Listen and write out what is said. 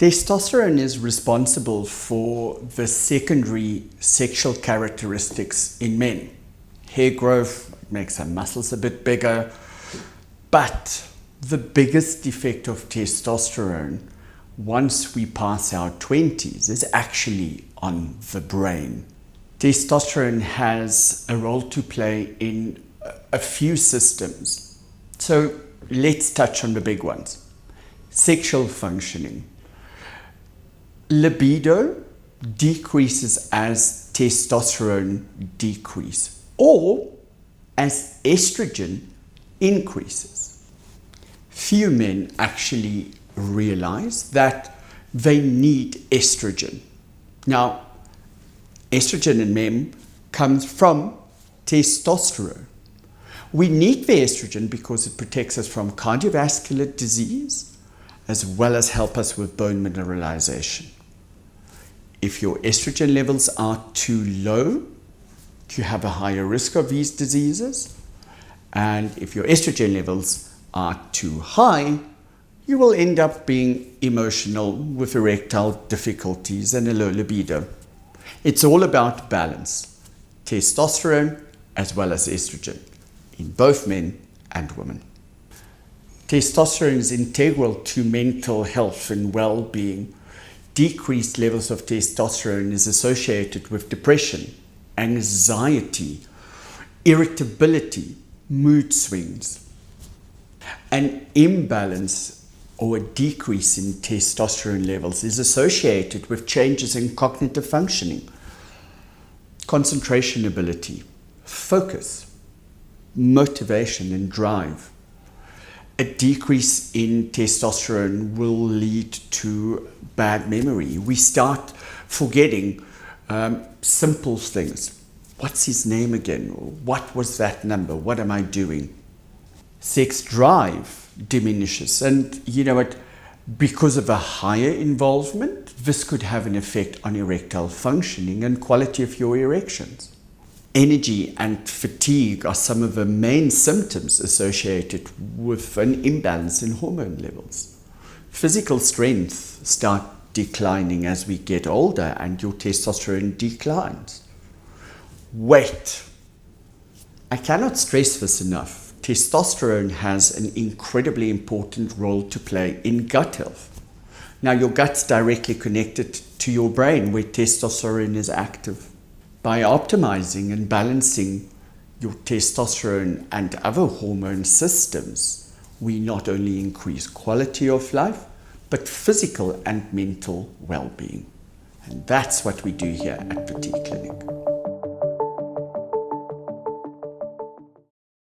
Testosterone is responsible for the secondary sexual characteristics in men. Hair growth makes our muscles a bit bigger, but the biggest effect of testosterone once we pass our 20s is actually on the brain. Testosterone has a role to play in a few systems. So let's touch on the big ones. Sexual functioning. Libido decreases as testosterone decreases, or as estrogen increases. Few men actually realize that they need estrogen. Now, estrogen in men comes from testosterone. We need the estrogen because it protects us from cardiovascular disease as well as help us with bone mineralization. If your estrogen levels are too low, you have a higher risk of these diseases. And if your estrogen levels are too high, you will end up being emotional with erectile difficulties and a low libido. It's all about balance, testosterone as well as estrogen, in both men and women. Testosterone is integral to mental health and well-being. Decreased levels of testosterone is associated with depression, anxiety, irritability, mood swings. An imbalance or a decrease in testosterone levels is associated with changes in cognitive functioning, concentration ability, focus, motivation, and drive. A decrease in testosterone will lead to bad memory. We start forgetting simple things. What's his name again? What was that number? What am I doing? Sex drive diminishes. And you know what? Because of a higher involvement, this could have an effect on erectile functioning and quality of your erections. Energy and fatigue are some of the main symptoms associated with an imbalance in hormone levels. Physical strength starts declining as we get older and your testosterone declines. Weight. I cannot stress this enough. Testosterone has an incredibly important role to play in gut health. Now, your gut's directly connected to your brain where testosterone is active. By optimizing and balancing your testosterone and other hormone systems, we not only increase quality of life, but physical and mental well-being. And that's what we do here at the T Clinic.